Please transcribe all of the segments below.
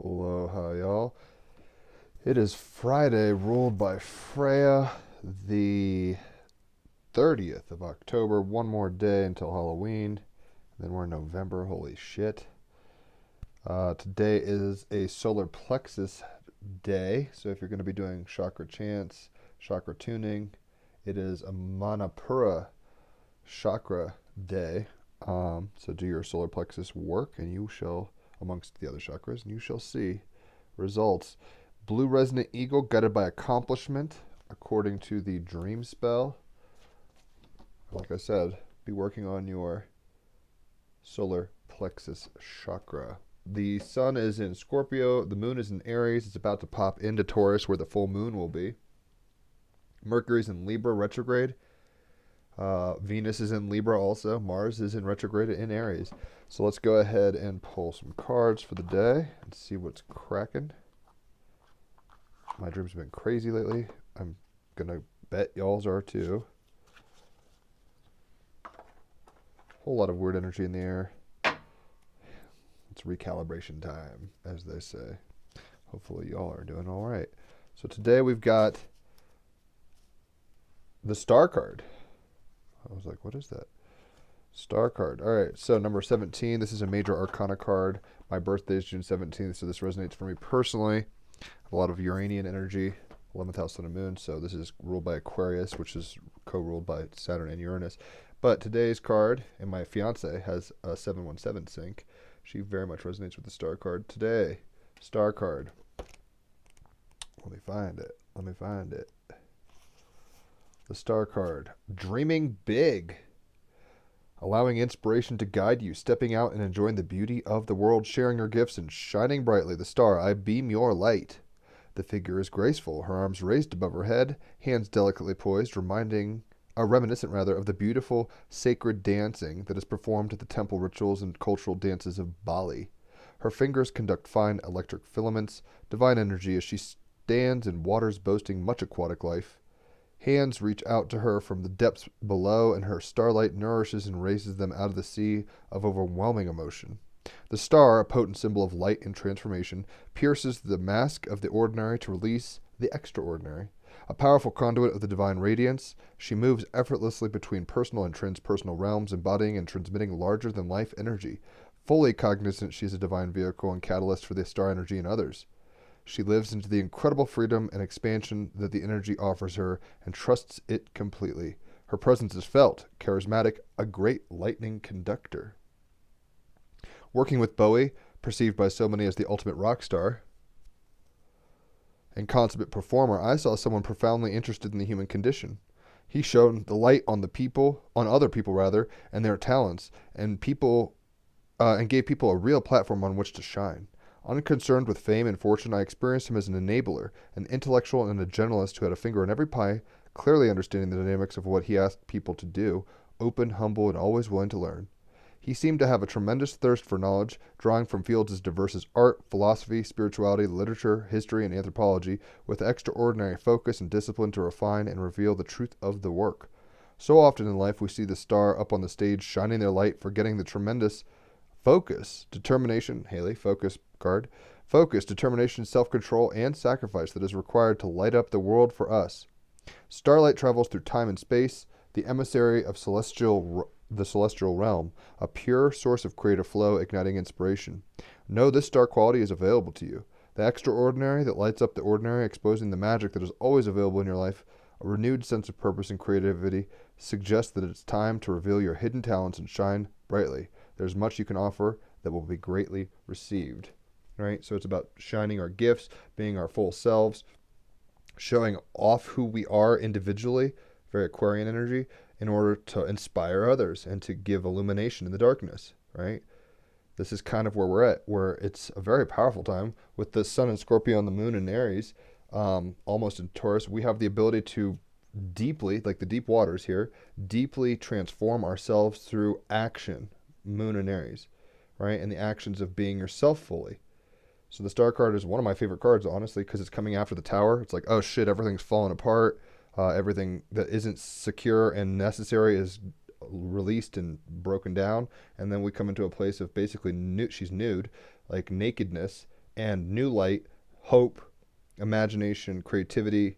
Aloha, y'all. It is Friday, ruled by Freya, the 30th of October. One more day until Halloween. Then we're in November. Holy shit. Today is a solar plexus day. So if you're going to be doing chakra chants, chakra tuning, it is a Manipura chakra day. So do your solar plexus work, and you shall, amongst the other chakras, and you shall see results. Blue Resonant Eagle, guided by accomplishment, according to the Dream Spell. Like I said, be working on your solar plexus chakra. The sun is in Scorpio, the moon is in Aries, it's about to pop into Taurus where the full moon will be. Mercury's in Libra retrograde. Venus is in Libra also. Mars is in retrograde in Aries. So let's go ahead and pull some cards for the day and see what's cracking. My dreams have been crazy lately. I'm going to bet y'all's are too. Whole lot of weird energy in the air. It's recalibration time, as they say. Hopefully y'all are doing all right. So today we've got the Star card. I was like, what is that? Star card. All right, so number 17. This is a major arcana card. My birthday is June 17th, so this resonates for me personally. I have a lot of Uranian energy, 11th house, sun, and moon. So this is ruled by Aquarius, which is co-ruled by Saturn and Uranus. But today's card, and my fiance has a 717 sync. She very much resonates with the Star card today. Star card. Let me find it. The Star card. Dreaming big. Allowing inspiration to guide you, stepping out and enjoying the beauty of the world, sharing your gifts and shining brightly. The star, I beam your light. The figure is graceful, her arms raised above her head, hands delicately poised, reminiscent of the beautiful sacred dancing that is performed at the temple rituals and cultural dances of Bali. Her fingers conduct fine electric filaments, divine energy as she stands in waters boasting much aquatic life. Hands reach out to her from the depths below, and her starlight nourishes and raises them out of the sea of overwhelming emotion. The star, a potent symbol of light and transformation, pierces the mask of the ordinary to release the extraordinary. A powerful conduit of the divine radiance, she moves effortlessly between personal and transpersonal realms, embodying and transmitting larger-than-life energy. Fully cognizant she is a divine vehicle and catalyst for the star energy in others. She lives into the incredible freedom and expansion that the energy offers her and trusts it completely. Her presence is felt, charismatic, a great lightning conductor. Working with Bowie, perceived by so many as the ultimate rock star and consummate performer, I saw someone profoundly interested in the human condition. He shone the light on other people rather, and their talents, and gave people a real platform on which to shine. Unconcerned with fame and fortune, I experienced him as an enabler, an intellectual and a generalist who had a finger in every pie, clearly understanding the dynamics of what he asked people to do, open, humble, and always willing to learn. He seemed to have a tremendous thirst for knowledge, drawing from fields as diverse as art, philosophy, spirituality, literature, history, and anthropology, with extraordinary focus and discipline to refine and reveal the truth of the work. So often in life we see the star up on the stage shining their light, forgetting the tremendous focus, determination, Haley, focus card, focus, determination, self-control, and sacrifice that is required to light up the world for us. Starlight travels through time and space, the emissary of the celestial realm, a pure source of creative flow, igniting inspiration. Know this star quality is available to you. The extraordinary that lights up the ordinary, exposing the magic that is always available in your life. A renewed sense of purpose and creativity suggests that it's time to reveal your hidden talents and shine brightly. There's much you can offer that will be greatly received. Right? So it's about shining our gifts, being our full selves, showing off who we are individually, very Aquarian energy, in order to inspire others and to give illumination in the darkness, right? This is kind of where we're at, where it's a very powerful time with the sun in Scorpio and the moon in Aries, almost in Taurus. We have the ability to deeply, like the deep waters here, deeply transform ourselves through action, moon and Aries, right? And the actions of being yourself fully. So the Star card is one of my favorite cards, honestly, because it's coming after the Tower. It's like, oh shit, everything's falling apart. Everything that isn't secure and necessary is released and broken down. And then we come into a place of basically she's nude, like nakedness, and new light, hope, imagination, creativity,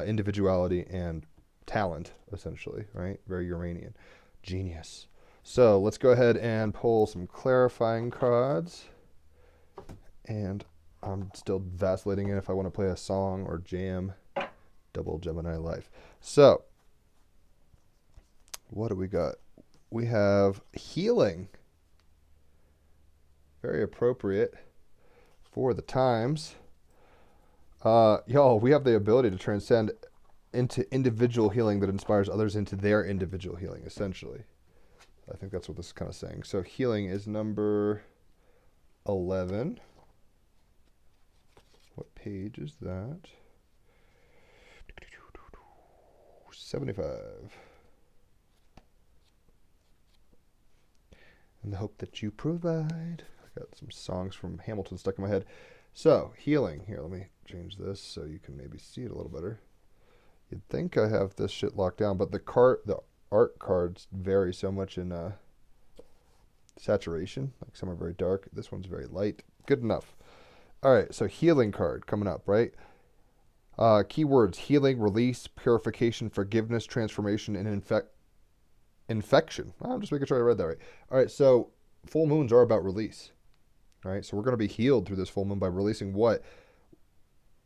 individuality, and talent, essentially, right? Very Uranian. Genius. So let's go ahead and pull some clarifying cards. And I'm still vacillating in if I want to play a song or jam. Double Gemini life. So, what do we got? We have healing. Very appropriate for the times. Y'all, we have the ability to transcend into individual healing that inspires others into their individual healing, essentially. I think that's what this is kind of saying. So healing is number 11. What page is that? 75. And the hope that you provide. I got some songs from Hamilton stuck in my head. So, healing. Here, let me change this so you can maybe see it a little better. You'd think I have this shit locked down, but the art cards vary so much in saturation. Like some are very dark. This one's very light. Good enough. All right, so healing card coming up, right? Keywords: healing, release, purification, forgiveness, transformation, and infection. I'm just making sure I read that right. All right, so full moons are about release, right? So we're going to be healed through this full moon by releasing what?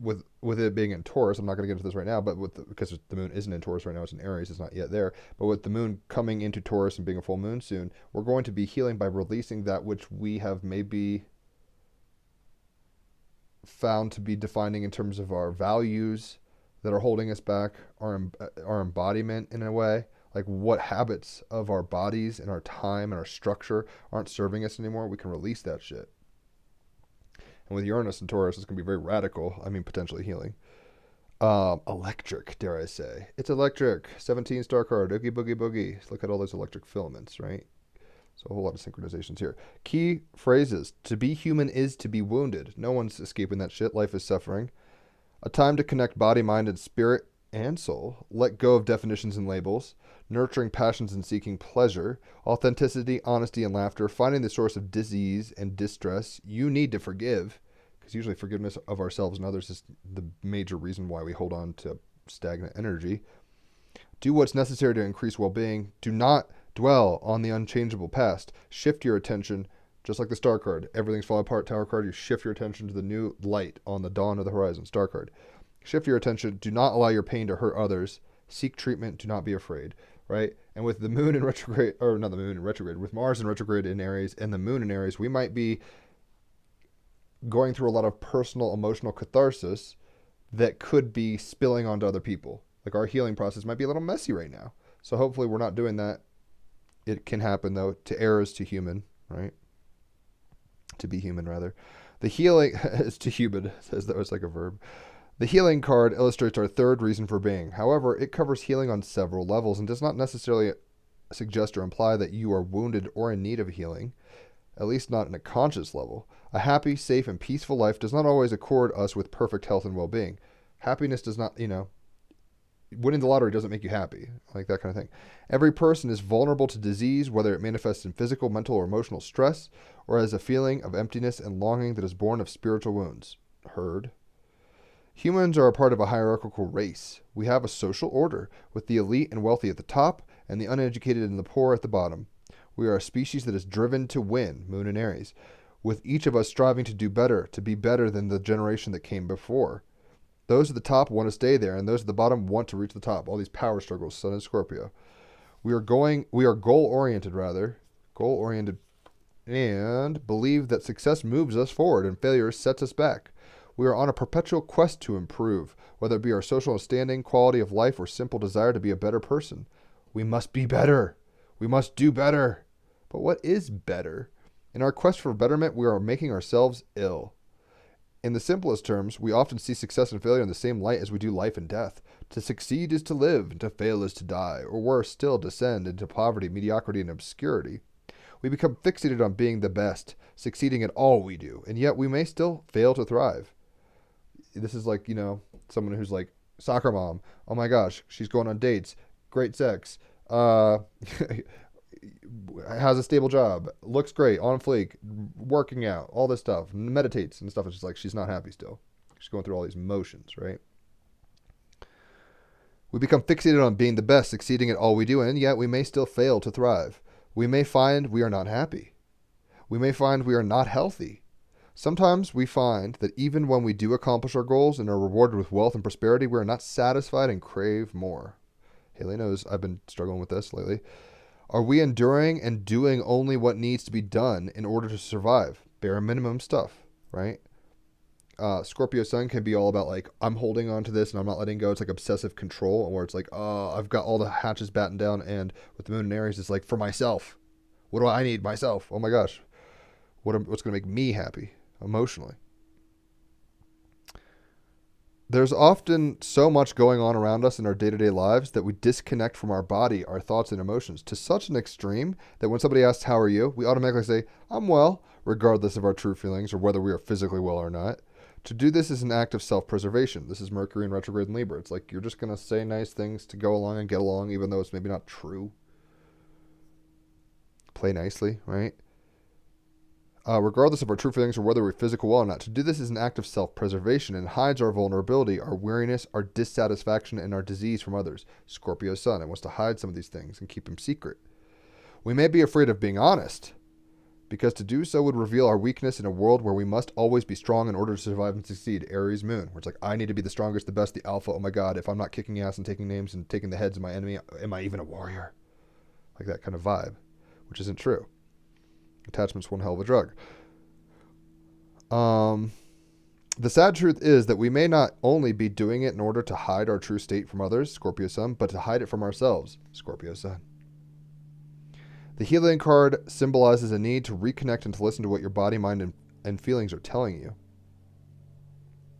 With it being in Taurus, I'm not going to get into this right now, but because the moon isn't in Taurus right now, it's in Aries, it's not yet there. But with the moon coming into Taurus and being a full moon soon, we're going to be healing by releasing that which we have maybe found to be defining in terms of our values that are holding us back, our embodiment in a way, like what habits of our bodies and our time and our structure aren't serving us anymore. We can release that shit. And with Uranus and Taurus, it's going to be very radical. I mean, potentially healing. Electric, dare I say. It's electric. 17 star card. Oogie boogie boogie. Look at all those electric filaments, right? So a whole lot of synchronizations here. Key phrases. To be human is to be wounded. No one's escaping that shit. Life is suffering. A time to connect body, mind, and spirit and soul. Let go of definitions and labels. Nurturing passions and seeking pleasure. Authenticity, honesty, and laughter. Finding the source of disease and distress. You need to forgive. Because usually forgiveness of ourselves and others is the major reason why we hold on to stagnant energy. Do what's necessary to increase well-being. Do not dwell on the unchangeable past. Shift your attention, just like the star card. Everything's falling apart, tower card. You shift your attention to the new light on the dawn of the horizon, star card. Shift your attention. Do not allow your pain to hurt others. Seek treatment. Do not be afraid, right? And with the moon in retrograde, or not the moon in retrograde, with Mars in retrograde in Aries and the moon in Aries, we might be going through a lot of personal, emotional catharsis that could be spilling onto other people. Like our healing process might be a little messy right now. So hopefully we're not doing that. It can happen, though. To err is to human, right? To be human, rather. The healing is to human, as though it's like a verb. The healing card illustrates our third reason for being. However, it covers healing on several levels and does not necessarily suggest or imply that you are wounded or in need of healing, at least not in a conscious level. A happy, safe, and peaceful life does not always accord us with perfect health and well-being. Happiness does not, winning the lottery doesn't make you happy, like that kind of thing. Every person is vulnerable to disease, whether it manifests in physical, mental, or emotional stress, or as a feeling of emptiness and longing that is born of spiritual wounds. Heard. Humans are a part of a hierarchical race. We have a social order, with the elite and wealthy at the top, and the uneducated and the poor at the bottom. We are a species that is driven to win, Moon in Aries, with each of us striving to do better, to be better than the generation that came before. Those at the top want to stay there, and those at the bottom want to reach the top. All these power struggles, Sun and Scorpio. We are goal-oriented, and believe that success moves us forward and failure sets us back. We are on a perpetual quest to improve, whether it be our social standing, quality of life, or simple desire to be a better person. We must be better. We must do better. But what is better? In our quest for betterment, we are making ourselves ill. In the simplest terms, we often see success and failure in the same light as we do life and death. To succeed is to live, and to fail is to die, or worse still, descend into poverty, mediocrity, and obscurity. We become fixated on being the best, succeeding at all we do, and yet we may still fail to thrive. This is like, someone who's like, soccer mom, oh my gosh, she's going on dates, great sex, has a stable job, looks great, on fleek, working out, all this stuff, meditates and stuff. It's just like she's not happy still. She's going through all these motions, right? We become fixated on being the best, succeeding at all we do, and yet we may still fail to thrive. We may find we are not happy. We may find we are not healthy. Sometimes we find that even when we do accomplish our goals and are rewarded with wealth and prosperity, we are not satisfied and crave more. Haley knows I've been struggling with this lately. Are we enduring and doing only what needs to be done in order to survive? Bare minimum stuff, right? Scorpio sun can be all about like, I'm holding on to this and I'm not letting go. It's like obsessive control, where it's like, I've got all the hatches battened down. And with the moon in Aries, it's like, for myself. What do I need? Myself. Oh my gosh. What's going to make me happy emotionally? There's often so much going on around us in our day-to-day lives that we disconnect from our body, our thoughts, and emotions to such an extreme that when somebody asks, how are you? We automatically say, I'm well, regardless of our true feelings or whether we are physically well or not. To do this is an act of self-preservation. This is Mercury in retrograde in Libra. It's like you're just going to say nice things to go along and get along, even though it's maybe not true. Play nicely, right? Regardless of our true feelings or whether we're physical well or not. To do this is an act of self-preservation and hides our vulnerability, our weariness, our dissatisfaction, and our disease from others. Scorpio sun, it wants to hide some of these things and keep them secret. We may be afraid of being honest, because to do so would reveal our weakness in a world where we must always be strong in order to survive and succeed. Aries moon, where it's like, I need to be the strongest, the best, the alpha. Oh my God, if I'm not kicking ass and taking names and taking the heads of my enemy, am I even a warrior? Like that kind of vibe, which isn't true. Attachment's one hell of a drug. The sad truth is that we may not only be doing it in order to hide our true state from others, Scorpio sun, but to hide it from ourselves, Scorpio sun. The healing card symbolizes a need to reconnect and to listen to what your body, mind, and feelings are telling you.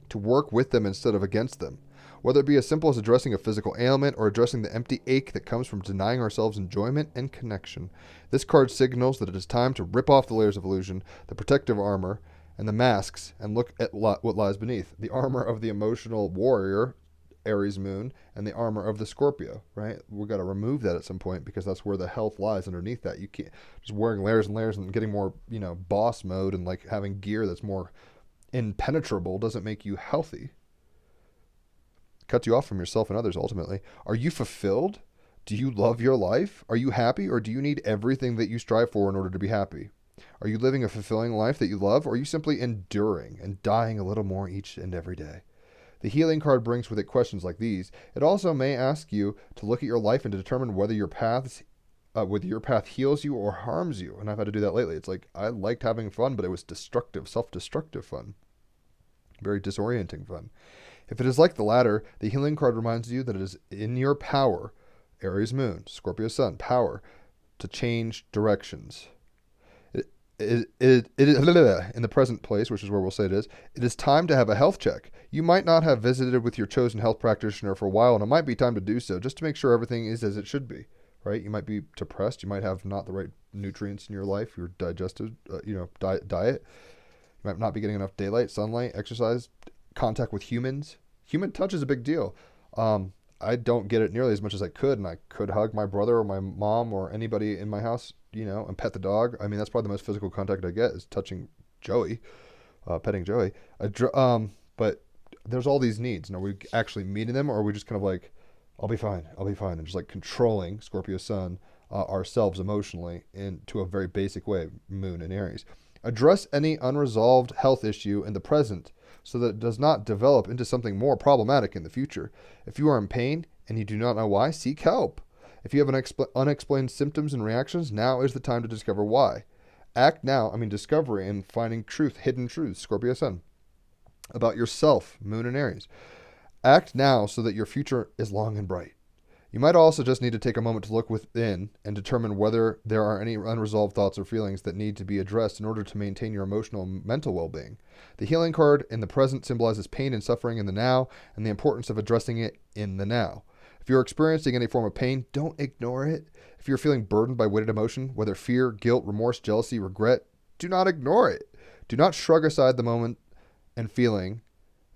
To work with them instead of against them. Whether it be as simple as addressing a physical ailment or addressing the empty ache that comes from denying ourselves enjoyment and connection. This card signals that it is time to rip off the layers of illusion, the protective armor, and the masks, and look at what lies beneath. The armor of the emotional warrior, Aries moon, and the armor of the Scorpio, right? We've got to remove that at some point because that's where the health lies underneath that. You can't just wearing layers and layers and getting more, boss mode and like having gear that's more impenetrable doesn't make you healthy. Cuts you off from yourself and others ultimately. Are you fulfilled? Do you love your life? Are you happy, or do you need everything that you strive for in order to be happy? Are you living a fulfilling life that you love, or are you simply enduring and dying a little more each and every day? The healing card brings with it questions like these. It also may ask you to look at your life and to determine whether your path heals you or harms you. And I've had to do that lately. It's like I liked having fun, but it was destructive, self-destructive fun. Very disorienting fun. If it is like the latter, the healing card reminds you that it is in your power, Aries moon, Scorpio sun, power to change directions. It is in the present place, which is where we'll say it is time to have a health check. You might not have visited with your chosen health practitioner for a while, and it might be time to do so just to make sure everything is as it should be, right? You might be depressed. You might have not the right nutrients in your life, your digestive, diet. You might not be getting enough daylight, sunlight, exercise, contact with humans. Human touch is a big deal. I don't get it nearly as much as I could, and I could hug my brother or my mom or anybody in my house, and pet the dog. I mean, that's probably the most physical contact I get is touching Joey, petting Joey. But there's all these needs, and are we actually meeting them, or are we just kind of like, I'll be fine, and just like controlling Scorpio sun ourselves emotionally into a very basic way, moon and Aries. Address any unresolved health issue in the present so that it does not develop into something more problematic in the future. If you are in pain and you do not know why, seek help. If you have unexplained symptoms and reactions, now is the time to discover why. Act now, discovery and finding truth, hidden truths, Scorpio sun. About yourself, moon and Aries. Act now so that your future is long and bright. You might also just need to take a moment to look within and determine whether there are any unresolved thoughts or feelings that need to be addressed in order to maintain your emotional and mental well-being. The healing card in the present symbolizes pain and suffering in the now and the importance of addressing it in the now. If you're experiencing any form of pain, don't ignore it. If you're feeling burdened by weighted emotion, whether fear, guilt, remorse, jealousy, regret, do not ignore it. Do not shrug aside the moment and feeling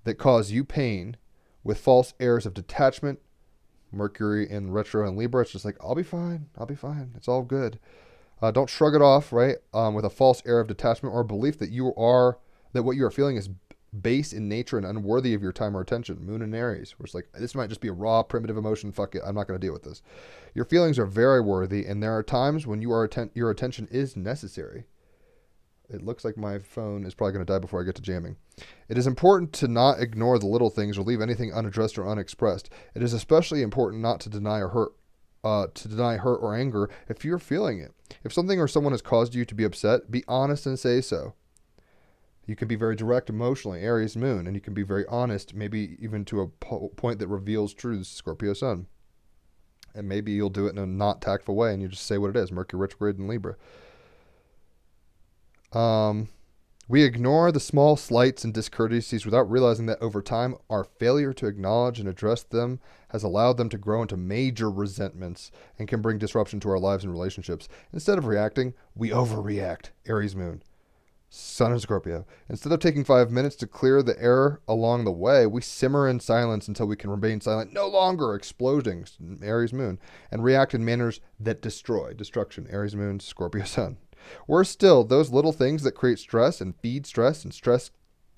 that cause you pain with false airs of detachment, Mercury in retro and Libra, it's just like, I'll be fine. I'll be fine. It's all good. Don't shrug it off, right? With a false air of detachment or belief that what you are feeling is base in nature and unworthy of your time or attention. Moon in Aries, where it's like, this might just be a raw, primitive emotion. Fuck it. I'm not going to deal with this. Your feelings are very worthy, and there are times when your attention is necessary. It looks like my phone is probably going to die before I get to jamming. It is important to not ignore the little things or leave anything unaddressed or unexpressed. It is especially important not to deny hurt or anger if you're feeling it. If something or someone has caused you to be upset, be honest and say so. You can be very direct emotionally, Aries moon, and you can be very honest, maybe even to a point that reveals truths, Scorpio sun. And maybe you'll do it in a not tactful way and you just say what it is, Mercury retrograde in Libra. We ignore the small slights and discourtesies without realizing that over time, our failure to acknowledge and address them has allowed them to grow into major resentments and can bring disruption to our lives and relationships. Instead of reacting, we overreact. Aries moon, Sun and Scorpio. Instead of taking 5 minutes to clear the air along the way, we simmer in silence until we can remain silent, no longer exploding. Aries moon, and react in manners that destroy. Destruction. Aries moon, Scorpio sun. Worse still, those little things that create stress and feed stress, and stress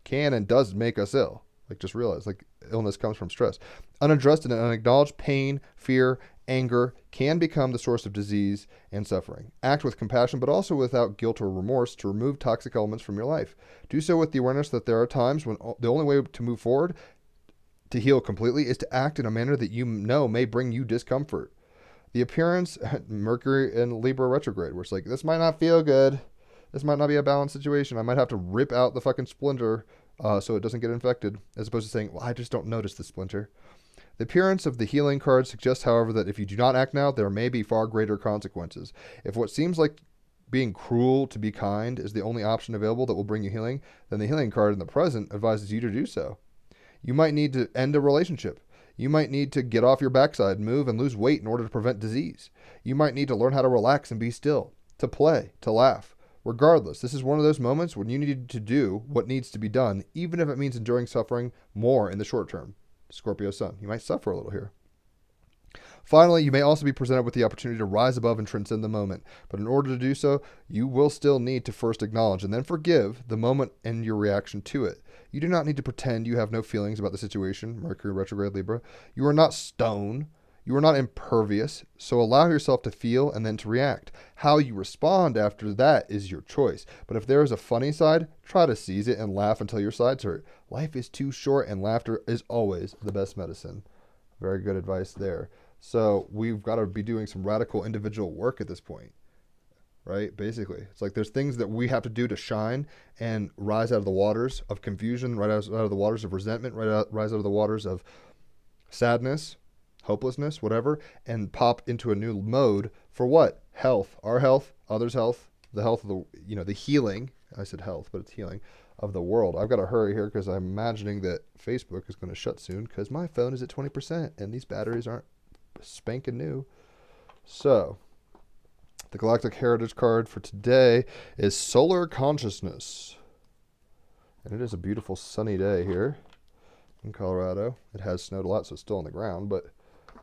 can and does make us ill. Like, just realize, like, illness comes from stress. Unaddressed and unacknowledged pain, fear, anger can become the source of disease and suffering. Act with compassion, but also without guilt or remorse to remove toxic elements from your life. Do so with the awareness that there are times when the only way to move forward, to heal completely, is to act in a manner that you know may bring you discomfort. The appearance, Mercury in Libra retrograde, where it's like, this might not feel good. This might not be a balanced situation. I might have to rip out the fucking splinter so it doesn't get infected, as opposed to saying, well, I just don't notice the splinter. The appearance of the healing card suggests, however, that if you do not act now, there may be far greater consequences. If what seems like being cruel to be kind is the only option available that will bring you healing, then the healing card in the present advises you to do so. You might need to end a relationship. You might need to get off your backside, move, and lose weight in order to prevent disease. You might need to learn how to relax and be still, to play, to laugh. Regardless, this is one of those moments when you need to do what needs to be done, even if it means enduring suffering more in the short term. Scorpio sun. You might suffer a little here. Finally, you may also be presented with the opportunity to rise above and transcend the moment. But in order to do so, you will still need to first acknowledge and then forgive the moment and your reaction to it. You do not need to pretend you have no feelings about the situation, Mercury retrograde Libra. You are not stone. You are not impervious. So allow yourself to feel and then to react. How you respond after that is your choice. But if there is a funny side, try to seize it and laugh until your sides hurt. Life is too short and laughter is always the best medicine. Very good advice there. So we've got to be doing some radical individual work at this point, right? Basically, it's like there's things that we have to do to shine and rise out of the waters of confusion, rise out of the waters of resentment, rise out of the waters of sadness, hopelessness, whatever, and pop into a new mode for what? Health, our health, others' health, the health of the, the healing. I said health, but it's healing of the world. I've got to hurry here because I'm imagining that Facebook is going to shut soon because my phone is at 20% and these batteries aren't spanking new. So the galactic heritage card for today is solar consciousness, and it is a beautiful sunny day here in Colorado. It has snowed a lot, so it's still on the ground, but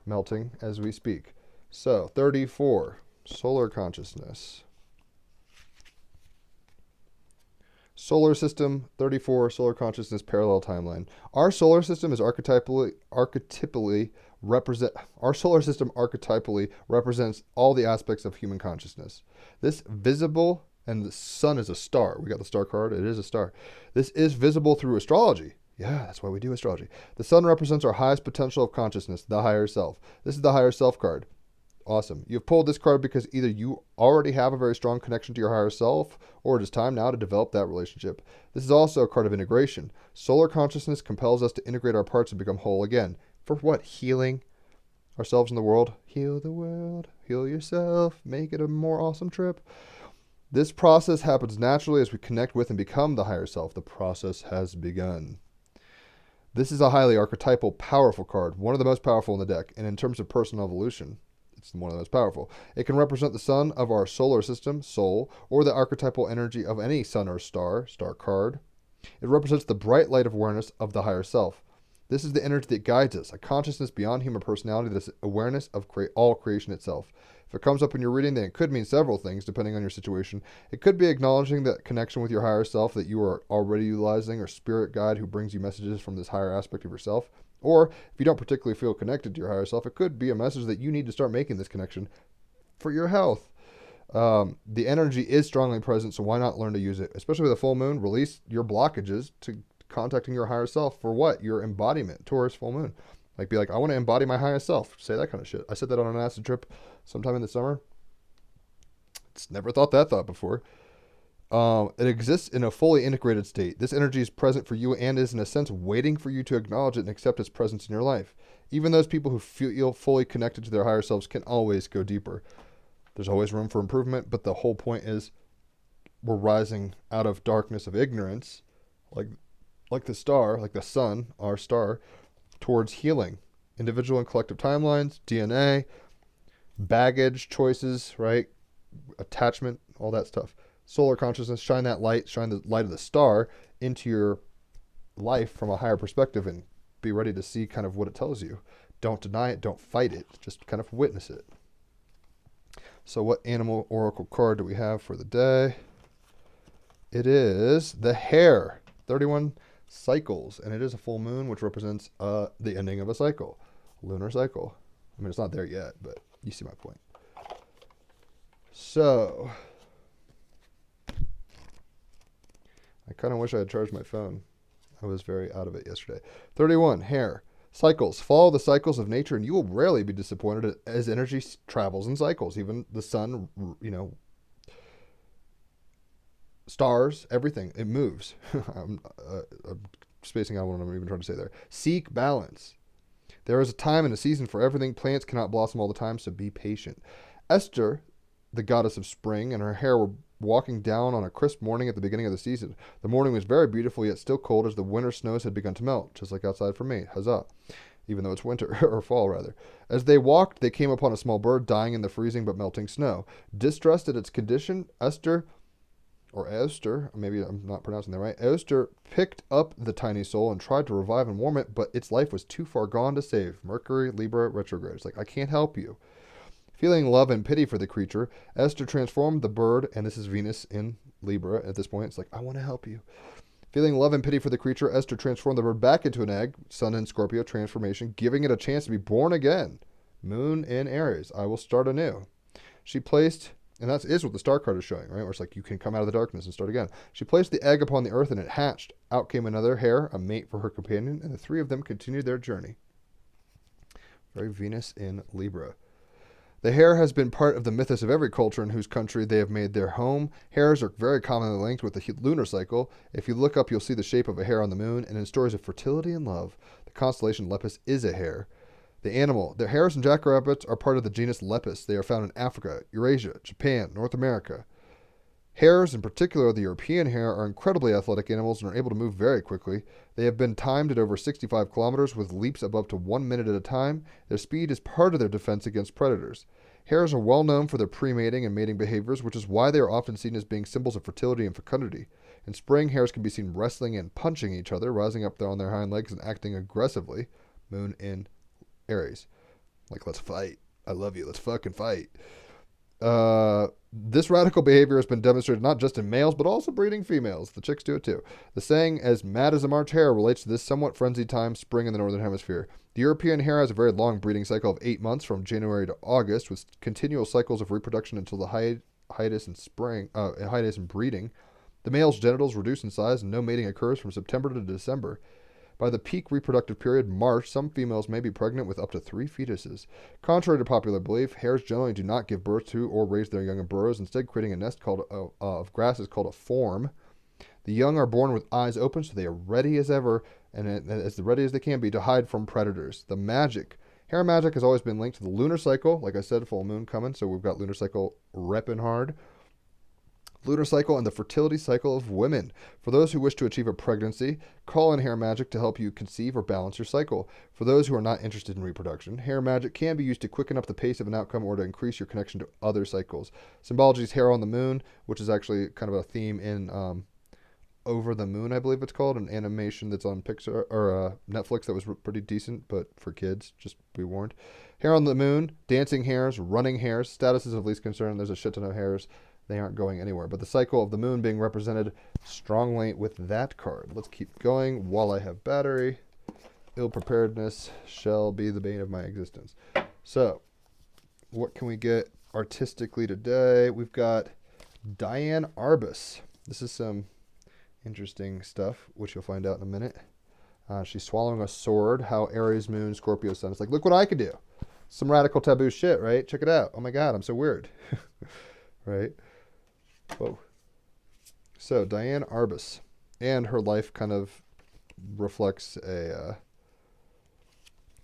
melting as we speak. So 34, solar consciousness. Solar system, 34, solar consciousness, parallel timeline. Our solar system is archetypally represents all the aspects of human consciousness. This visible, and the sun is a star. We got the star card. It is a star. This is visible through astrology. Yeah, that's why we do astrology. The sun represents our highest potential of consciousness, the higher self. This is the higher self card. Awesome. You've pulled this card because either you already have a very strong connection to your higher self, or it is time now to develop that relationship. This is also a card of integration. Solar consciousness compels us to integrate our parts and become whole again. For what? Healing ourselves in the world. Heal the world. Heal yourself. Make it a more awesome trip. This process happens naturally as we connect with and become the higher self. The process has begun. This is a highly archetypal, powerful card. One of the most powerful in the deck. And in terms of personal evolution, it's one of the most powerful. It can represent the sun of our solar system, soul, or the archetypal energy of any sun or star card. It represents the bright light of awareness of the higher self. This is the energy that guides us, a consciousness beyond human personality that is awareness of all creation itself. If it comes up in your reading, then it could mean several things depending on your situation. It could be acknowledging that connection with your higher self that you are already utilizing, or spirit guide who brings you messages from this higher aspect of yourself. Or if you don't particularly feel connected to your higher self, it could be a message that you need to start making this connection for your health. The energy is strongly present, so why not learn to use it? Especially with a full moon, release your blockages to contacting your higher self for what? Your embodiment. Taurus full moon. Like, be like, I want to embody my highest self. Say that kind of shit. I said that on an acid trip sometime in the summer. It's never thought that thought before. It exists in a fully integrated state. This energy is present for you and is, in a sense, waiting for you to acknowledge it and accept its presence in your life. Even those people who feel fully connected to their higher selves can always go deeper. There's always room for improvement, but the whole point is we're rising out of darkness of ignorance, like the star, like the sun, our star, towards healing. Individual and collective timelines, DNA, baggage, choices, right? Attachment, all that stuff. Solar consciousness, shine the light of the star into your life from a higher perspective and be ready to see kind of what it tells you. Don't deny it, don't fight it, just kind of witness it. So what animal oracle card do we have for the day? It is the hare, 31 cycles, and it is a full moon, which represents the ending of a cycle, lunar cycle. I mean, it's not there yet, but you see my point. So I kind of wish I had charged my phone. I was very out of it yesterday. 31, hare. Cycles. Follow the cycles of nature and you will rarely be disappointed as energy travels in cycles. Even the sun, stars, everything. It moves. I'm spacing out what I'm even trying to say there. Seek balance. There is a time and a season for everything. Plants cannot blossom all the time, so be patient. Esther, the goddess of spring, and her hare were walking down on a crisp morning at the beginning of the season. The morning was very beautiful, yet still cold as the winter snows had begun to melt, just like outside for me. Huzzah. Even though it's winter, or fall, rather. As they walked, they came upon a small bird dying in the freezing but melting snow. Distressed at its condition, Esther, maybe I'm not pronouncing that right, Esther picked up the tiny soul and tried to revive and warm it, but its life was too far gone to save. Mercury, Libra, retrograde. It's like, I can't help you. Feeling love and pity for the creature, Esther transformed the bird, and this is Venus in Libra at this point. It's like, I want to help you. Feeling love and pity for the creature, Esther transformed the bird back into an egg, Sun in Scorpio transformation, giving it a chance to be born again. Moon in Aries, I will start anew. She placed, and that is what the star card is showing, right? Where it's like, you can come out of the darkness and start again. She placed the egg upon the earth and it hatched. Out came another hare, a mate for her companion, and the three of them continued their journey. Very Venus in Libra. The hare has been part of the mythos of every culture in whose country they have made their home. Hares are very commonly linked with the lunar cycle. If you look up, you'll see the shape of a hare on the moon, and in stories of fertility and love, the constellation Lepus is a hare. The animal, the hares and jackrabbits are part of the genus Lepus. They are found in Africa, Eurasia, Japan, North America. Hares, in particular the European hare, are incredibly athletic animals and are able to move very quickly. They have been timed at over 65 kilometers with leaps of up to 1 minute at a time. Their speed is part of their defense against predators. Hares are well known for their pre-mating and mating behaviors, which is why they are often seen as being symbols of fertility and fecundity. In spring, hares can be seen wrestling and punching each other, rising up on their hind legs and acting aggressively. Moon in Aries. Like, let's fight. I love you. Let's fucking fight. This radical behavior has been demonstrated not just in males, but also breeding females. The chicks do it too. The saying, as mad as a March hare, relates to this somewhat frenzied time, spring in the Northern Hemisphere. The European hare has a very long breeding cycle of 8 months from January to August, with continual cycles of reproduction until the hiatus in breeding. The male's genitals reduce in size and no mating occurs from September to December. By the peak reproductive period, March, some females may be pregnant with up to 3 fetuses. Contrary to popular belief, hares generally do not give birth to or raise their young in burrows, instead creating a nest of grasses called a form. The young are born with eyes open, so they are ready as ever, and as ready as they can be to hide from predators. The magic. Hare magic has always been linked to the lunar cycle. Like I said, full moon coming, so we've got lunar cycle repping hard. Lunar cycle and the fertility cycle of women. For those who wish to achieve a pregnancy, call in hair magic to help you conceive or balance your cycle. For those who are not interested in reproduction, hair magic can be used to quicken up the pace of an outcome or to increase your connection to other cycles. Symbology is hair on the moon, which is actually kind of a theme in Over the Moon, I believe it's called, an animation that's on Pixar or Netflix that was pretty decent, but for kids, just be warned. Hair on the Moon, dancing hairs, running hairs, status is of least concern. There's a shit ton of hairs. They aren't going anywhere. But the cycle of the moon being represented strongly with that card. Let's keep going while I have battery. Ill preparedness shall be the bane of my existence. So, what can we get artistically today? We've got Diane Arbus. This is some interesting stuff, which you'll find out in a minute. She's swallowing a sword. How Aries, Moon, Scorpio, Sun. It's like, look what I could do. Some radical taboo shit, right? Check it out. Oh my God, I'm so weird. Right? Whoa. So, Diane Arbus. And her life kind of reflects a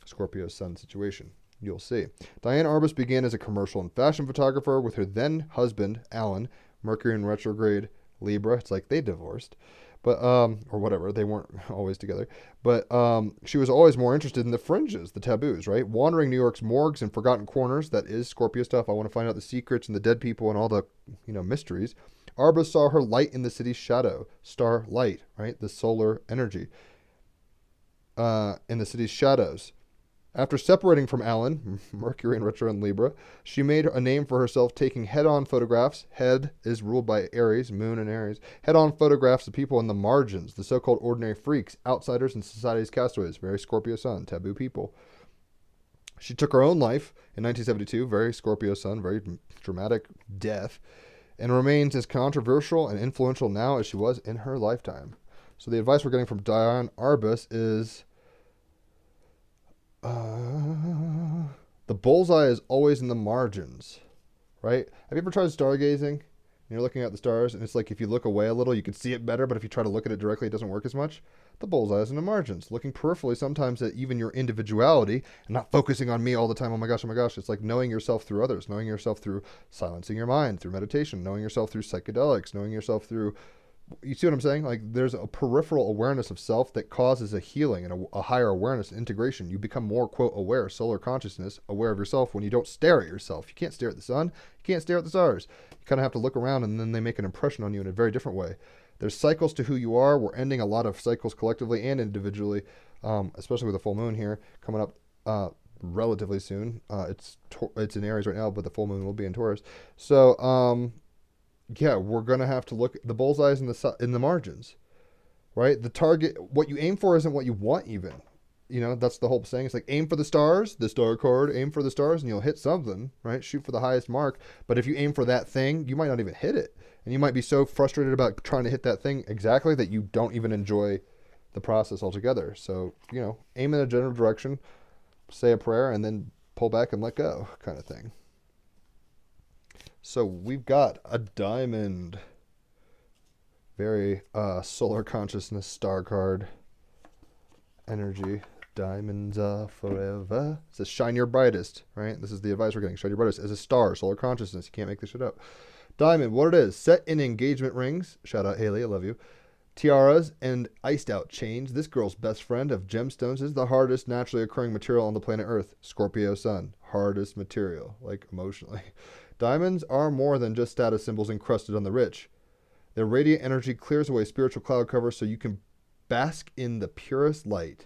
Scorpio Sun situation. You'll see. Diane Arbus began as a commercial and fashion photographer with her then husband, Alan, Mercury in retrograde, Libra. It's like they divorced, but or whatever. They weren't always together. But she was always more interested in the fringes, the taboos, right? Wandering New York's morgues and forgotten corners. That is Scorpio stuff. I want to find out the secrets and the dead people and all the mysteries. Arbus saw her light in the city's shadow, star light, right? The solar energy in the city's shadows. After separating from Alan, Mercury in retro and Libra, she made a name for herself taking head-on photographs. Head is ruled by Aries, Moon and Aries. Head-on photographs of people in the margins, the so-called ordinary freaks, outsiders, and society's castaways. Very Scorpio Sun, taboo people. She took her own life in 1972, very Scorpio Sun, very dramatic death, and remains as controversial and influential now as she was in her lifetime. So the advice we're getting from Diane Arbus is... the bullseye is always in the margins, right? Have you ever tried stargazing? And you're looking at the stars, and it's like if you look away a little, you can see it better, but if you try to look at it directly, it doesn't work as much. The bullseye is in the margins. Looking peripherally sometimes at even your individuality and not focusing on me all the time. Oh my gosh, oh my gosh. It's like knowing yourself through others, knowing yourself through silencing your mind, through meditation, knowing yourself through psychedelics, knowing yourself through... You see what I'm saying? Like there's a peripheral awareness of self that causes a healing and a higher awareness integration. You become more, quote, aware, solar consciousness, aware of yourself when you don't stare at yourself. You can't stare at the sun. You can't stare at the stars. You kind of have to look around and then they make an impression on you in a very different way. There's cycles to who you are. We're ending a lot of cycles collectively and individually, especially with the full moon here coming up relatively soon. It's in Aries right now, but the full moon will be in Taurus. So, yeah, we're going to have to look... The bullseyes in the margins, right? The target... What you aim for isn't what you want even. That's the whole saying. It's like, aim for the stars, the star card, aim for the stars, and you'll hit something, right? Shoot for the highest mark. But if you aim for that thing, you might not even hit it. And you might be so frustrated about trying to hit that thing exactly that you don't even enjoy the process altogether. So, aim in a general direction, say a prayer, and then pull back and let go kind of thing. So we've got a diamond. Very solar consciousness star card. Energy. Diamonds are forever. It says shine your brightest, right? This is the advice we're getting. Shine your brightest as a star, solar consciousness. You can't make this shit up. Diamond, what it is. Set in engagement rings. Shout out Haley, I love you. Tiaras and iced out chains. This girl's best friend of gemstones is the hardest naturally occurring material on the planet Earth. Scorpio Sun. Hardest material, like emotionally. Diamonds are more than just status symbols encrusted on the rich. Their radiant energy clears away spiritual cloud cover so you can bask in the purest light.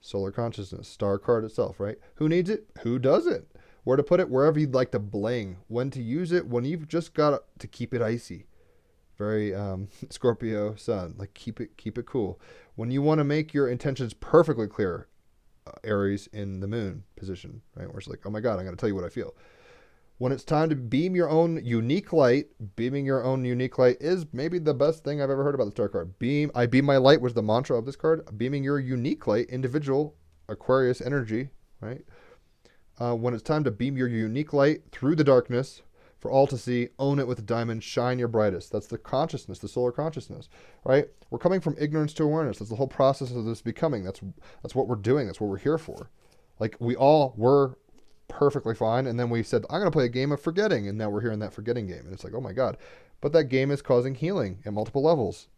Solar consciousness, star card itself, right? Who needs it? Who doesn't? Where to put it? Wherever you'd like to bling. When to use it? When you've just got to keep it icy. Very Scorpio Sun. Like keep it cool. When you want to make your intentions perfectly clear, Aries in the moon position, right? Where it's like, oh my God, I'm going to tell you what I feel. When it's time to beam your own unique light, beaming your own unique light is maybe the best thing I've ever heard about the star card. I beam my light was the mantra of this card. Beaming your unique light, individual Aquarius energy, right? When it's time to beam your unique light through the darkness for all to see, own it with a diamond, shine your brightest. That's the consciousness, the solar consciousness, right? We're coming from ignorance to awareness. That's the whole process of this becoming. That's what we're doing. That's what we're here for. Like we all were perfectly fine, and then we said, I'm going to play a game of forgetting, and now we're here in that forgetting game, and it's like, oh my God. But that game is causing healing at multiple levels.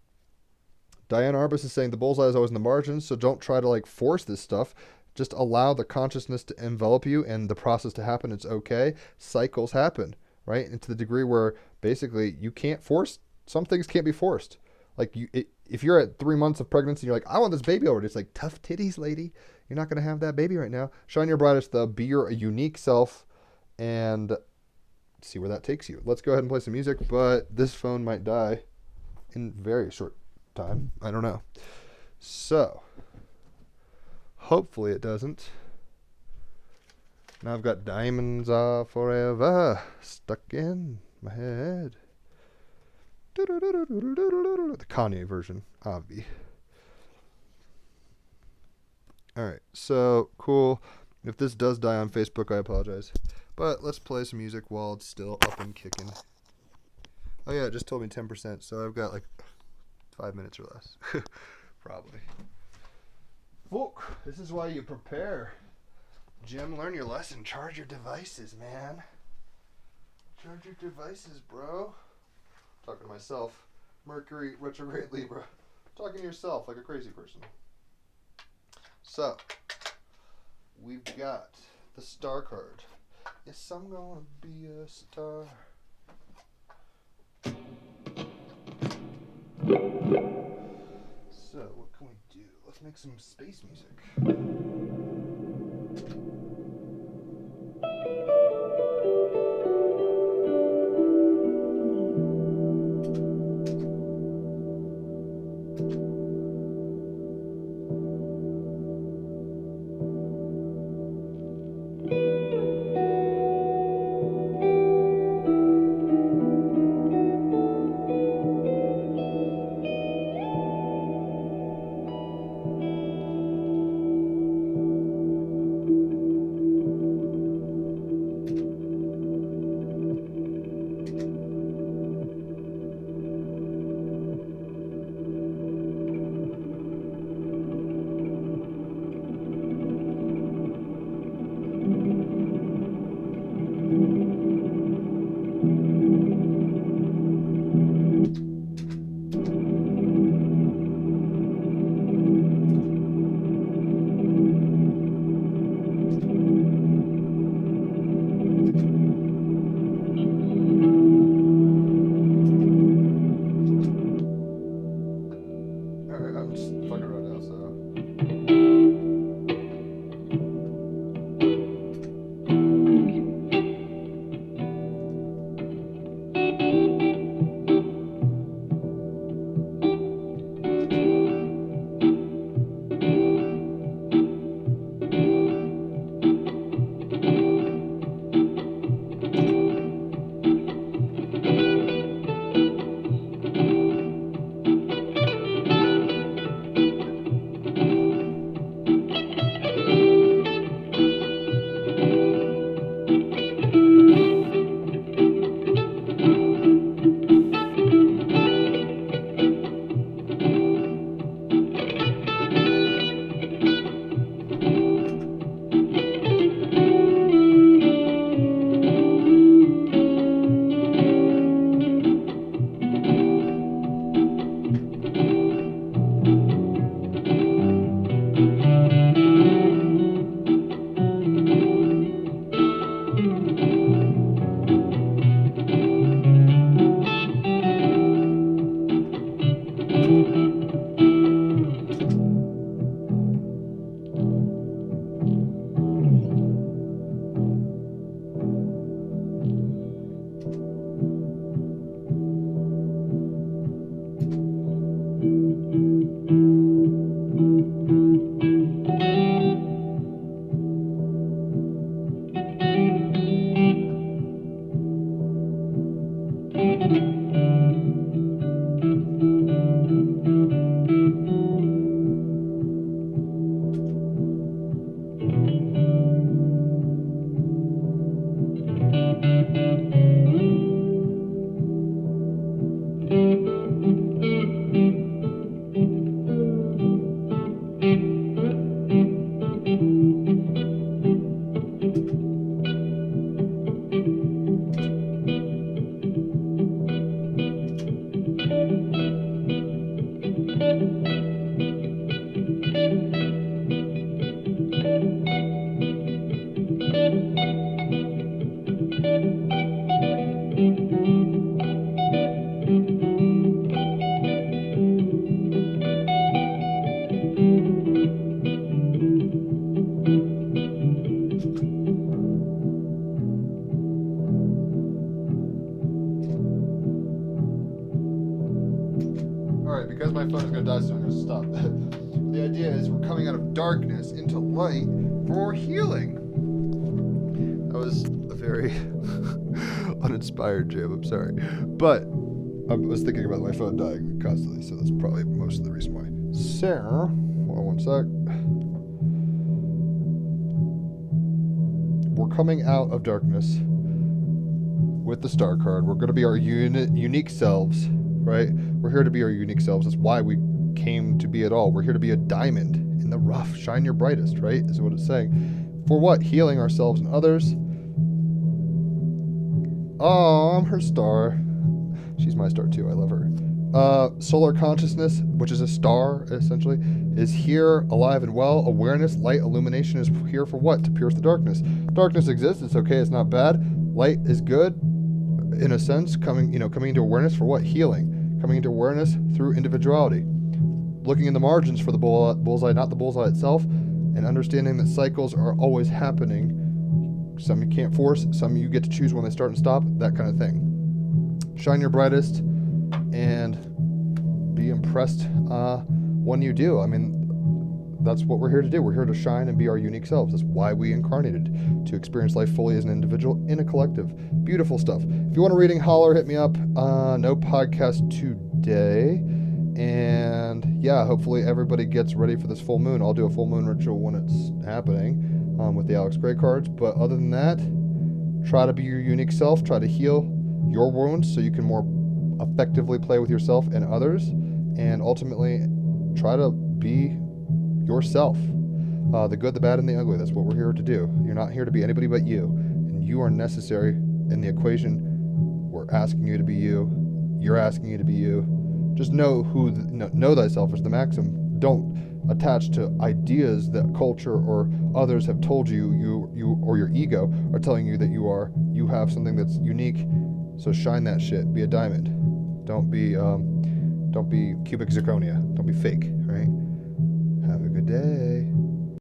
Diane Arbus is saying the bullseye is always in the margins, so don't try to force this stuff. Just allow the consciousness to envelop you and the process to happen. It's okay. Cycles happen, right? And to the degree where basically you can't force, some things can't be forced. Like if you're at 3 months of pregnancy, you're like, I want this baby already. It's like, tough titties, lady. You're not gonna have that baby right now. Shine your brightest, though. Be your unique self, and see where that takes you. Let's go ahead and play some music. But this phone might die in very short time. I don't know. So hopefully it doesn't. Now I've got Diamonds Are Forever stuck in my head. The Kanye version, obvi. Alright, so cool. If this does die on Facebook, I apologize. But let's play some music while it's still up and kicking. Oh yeah, it just told me 10%, so I've got like 5 minutes or less. Probably. Folk, this is why you prepare. Jim, learn your lesson. Charge your devices, man. Charge your devices, bro. Talking to myself. Mercury, retrograde Libra. Talking to yourself like a crazy person. So, we've got the star card. Yes, I'm gonna be a star. So, what can we do? Let's make some space music. coming out of darkness into light for healing. That was a very uninspired jam, I'm sorry. But I was thinking about my phone dying constantly, so that's probably most of the reason why. Sarah, hold on one sec. We're coming out of darkness with the star card. We're going to be our unique selves, right? We're here to be our unique selves. That's why we came to be at all. We're here to be a diamond in the rough. Shine your brightest, right? Is what it's saying. For what? Healing ourselves and others. Oh, I'm her star. She's my star too. I love her. Solar consciousness, which is a star, essentially, is here, alive and well. Awareness, light, illumination is here for what? To pierce the darkness. Darkness exists. It's okay. It's not bad. Light is good, in a sense. Coming into awareness for what? Healing. Coming into awareness through individuality. Looking in the margins for the bullseye, not the bullseye itself, and understanding that cycles are always happening. Some you can't force. Some you get to choose when they start and stop. That kind of thing. Shine your brightest and be impressed when you do. I mean, that's what we're here to do. We're here to shine and be our unique selves. That's why we incarnated, to experience life fully as an individual in a collective. Beautiful stuff. If you want a reading, holler, hit me up. No podcast today. And yeah, hopefully everybody gets ready for this full moon. I'll do a full moon ritual when it's happening with the Alex Gray cards. But other than that, try to be your unique self. Try to heal your wounds so you can more effectively play with yourself and others, and ultimately try to be yourself, the good, the bad, and the ugly. That's what we're here to do. You're not here to be anybody but you, and you are necessary in the equation. We're asking you to be you. You're asking you to be you. Just know thyself is the maxim. Don't attach to ideas that culture or others have told you or your ego are telling you that you are. You have something that's unique. So shine that shit. Be a diamond. Don't be cubic zirconia. Don't be fake, right? Have a good day.